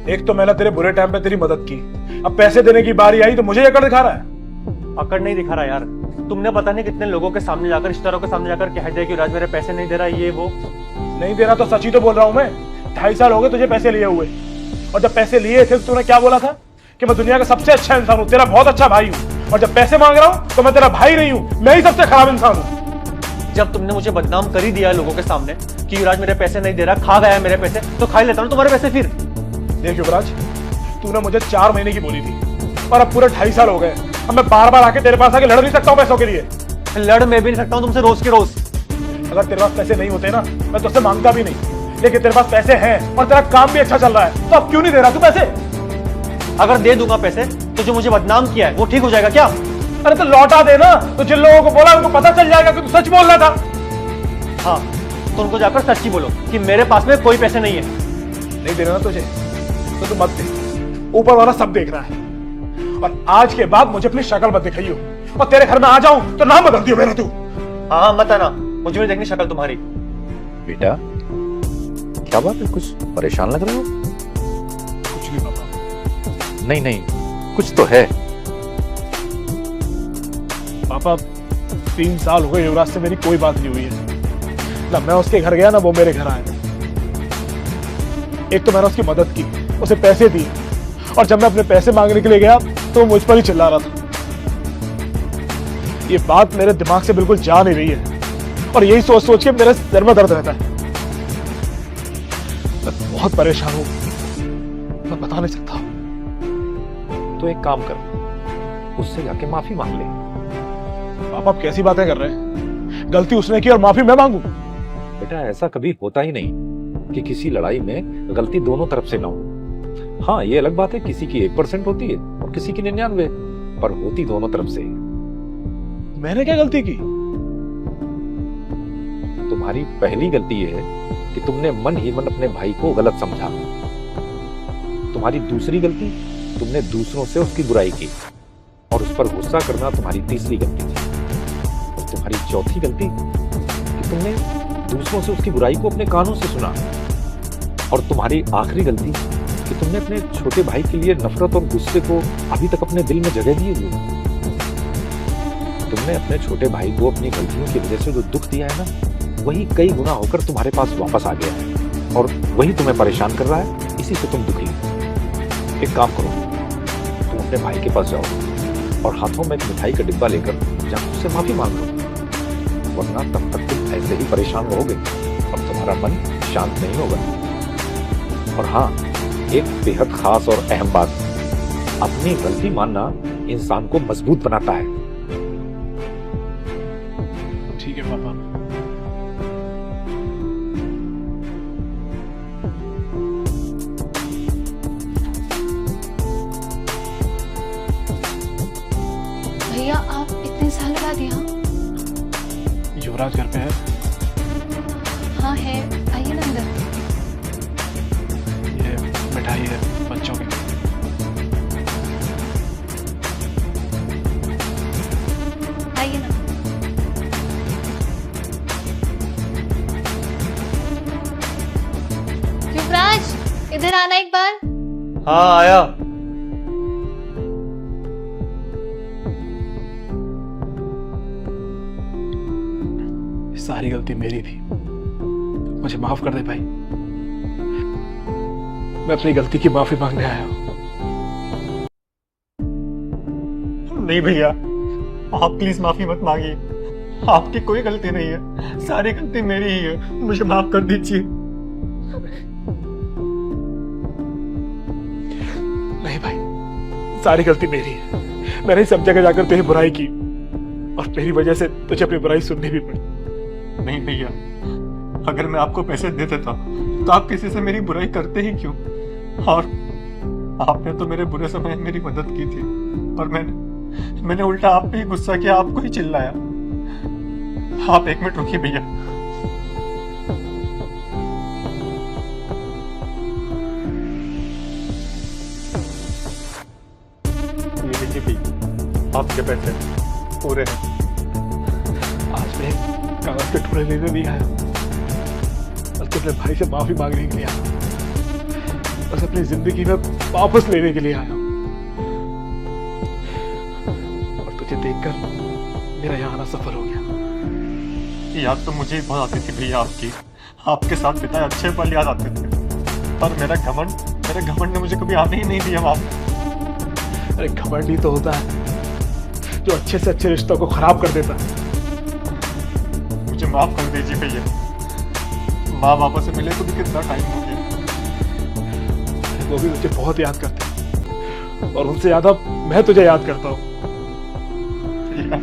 एक तो मैंने तेरे बुरे टाइम पे तेरी मदद की, अब पैसे देने की बारी आई तो मुझे अकड़ दिखा रहा है। अकड़ नहीं दिखा रहा यार, तुमने पता नहीं कितने लोगों के सामने जाकर, रिश्तेदारों के सामने जाकर कह दिया कि राज मेरे पैसे नहीं दे रहा, ये वो। नहीं दे रहा तो सच ही तो बोल रहा हूं मैं। 2.5 साल हो गए तुझे पैसे लिए हुए, और जब पैसे लिए थे तो तूने क्या बोला था कि मैं दुनिया का सबसे अच्छा इंसान हूं, तेरा बहुत अच्छा भाई हूं, और जब पैसे मांग रहा हूं तो मैं तेरा भाई नहीं हूं, मैं ही सबसे खराब इंसान हूं। जब तुमने मुझे बदनाम कर ही दिया लोगों के सामने कि युवराज मेरे पैसे नहीं दे रहा, खा गया है मेरे पैसे, तो खा ही लेता हूं तुम्हारे पैसे फिर। देख युवराज, तूने मुझे 4 महीने की बोली थी और अब पूरे 2.5 साल हो गए। अब मैं बार बार आके तेरे पास आके लड़ नहीं सकता हूं पैसों के लिए। लड़ मैं भी नहीं सकता हूं तुमसे रोज के रोज। अगर तेरे पास पैसे नहीं होते ना, मैं तुझसे मांगता भी नहीं, लेकिन तेरे पास पैसे हैं और तेरा काम भी अच्छा चल रहा है, तो अब क्यों नहीं दे रहा तू पैसे? अगर दे दूंगा पैसे तो जो मुझे बदनाम किया है वो ठीक हो जाएगा क्या? अरे तो लौटा देना, तो जिन लोगों को बोला उनको पता चल जाएगा कि तू सच बोल रहा था। हाँ, तो उनको जाकर सच्ची बोलो कि मेरे पास में कोई पैसे नहीं है। नहीं दे रहा ना तुझे तो तू मत दे, ऊपर वाला सब देख रहा है। और आज के बाद मुझे अपनी शक्ल मत दिखाइयो, और तेरे घर में आ जाऊं तो नाम बदल दियो मेरा तू। हाँ मत आना, मुझे भी देखनी शक्ल तुम्हारी। बेटा क्या बात है, कुछ परेशान लग रहे हो? कुछ नहीं पापा। नहीं नहीं, कुछ तो है। पापा 3 साल हो गए युवराज से मेरी कोई बात नहीं हुई है, ना मैं उसके घर गया ना वो मेरे घर आया। एक तो मैंने उसकी मदद की, उसे पैसे दिए, और जब मैं अपने पैसे मांगने के लिए गया तो वो मुझ पर ही चिल्ला रहा था। ये बात मेरे दिमाग से बिल्कुल जा नहीं रही है, और यही सोच सोच के मेरे सिर में दर्द रहता है। मैं बहुत परेशान हूं, मैं बता नहीं सकता। तो एक काम कर, उससे जाके माफी मांग ले। पापा आप कैसी बातें कर रहे हैं? गलती उसने की और माफी मैं मांगू? बेटा ऐसा कभी होता ही नहीं कि किसी लड़ाई में गलती दोनों तरफ से ना हो। हाँ ये अलग बात है, किसी की 1% होती है और किसी की 99, पर होती दोनों तरफ से। मैंने क्या गलती की? तुम्हारी पहली गलती यह है कि तुमने मन ही मन अपने भाई को गलत समझा। तुम्हारी दूसरी गलती, तुमने दूसरों से उसकी बुराई की, और उस पर गुस्सा करना तुम्हारी तीसरी गलती थी। और तुम्हारी चौथी गलती कि तुमने दूसरों से उसकी बुराई को अपने कानों से सुना। और तुम्हारी आखिरी गलती कि तुमने अपने छोटे भाई के लिए नफरत और गुस्से को अभी तक अपने दिल में जगह दिए हुए। तुमने अपने छोटे भाई को अपनी गलतियों की वजह से जो दुख दिया है ना, वही कई गुना होकर तुम्हारे पास वापस आ गया है, और वही तुम्हें परेशान कर रहा है। इसी से तुम दुखी हो। एक काम करो, तुम अपने भाई के पास जाओ और हाथों में एक मिठाई का डिब्बा लेकर जाकर उससे माफी मांग लो, वरना तब तक तुम ऐसे ही परेशान रहोगे और तुम्हारा मन शांत नहीं होगा। और हाँ, एक बेहद खास और अहम बात, अपनी गलती मानना इंसान को मजबूत बनाता है। ठीक है पापा। भैया आप इतने साल बाद यहाँ? युवराज घर पे है? हाँ है, आइए ना अंदर। ये मिठाई है बच्चों के लिए। आइए ना। युवराज इधर आना एक बार। हाँ आया। सारी गलती मेरी थी, मुझे माफ कर दे भाई। मैं अपनी गलती की माफी मांगने आया हूं। नहीं भैया, आप प्लीज माफी मत मांगिए, आपकी कोई गलती नहीं है, सारी गलती मेरी ही है, मुझे माफ कर दीजिए। नहीं भाई, सारी गलती मेरी है। मैंने सब जगह जाकर तेरी बुराई की, और मेरी वजह से तुझे अपनी बुराई सुननी भी पड़ी। नहीं भैया, अगर मैं आपको पैसे दे देता तो आप किसी से मेरी बुराई करते ही क्यों? और आपने तो मेरे बुरे समय में मेरी मदद की थी, और मैंने उल्टा आप पे ही गुस्सा किया, आपको ही चिल्लाया। आप 1 मिनट रुकिए भैया। ये लीजिए भैया, आपके पैसे पूरे हैं। आज मैं कागज के टुकड़े लेने नहीं आया, बल्कि अपने भाई से माफी मांगने के लिए आया। बस अपनी जिंदगी में वापस लेने के लिए आया हूं। और तुझे देखकर मेरा यहाँ आना सफल हो गया। याद तो मुझे ही बहुत आती थी भैया आपकी, आपके साथ बिताए अच्छे पल याद आते थे, पर मेरा घमंड ने मुझे कभी आने ही नहीं दिया वहां। अरे घमंड ही तो होता है जो अच्छे से अच्छे रिश्तों को खराब कर देता है। मुझे माफ कर दीजिए भैया, माँ बाबा से मिले को भी कितना टाइम हो गया। वो भी मुझे बहुत याद करते हैं और उनसे ज्यादा मैं तुझे याद करता हूँ। भैया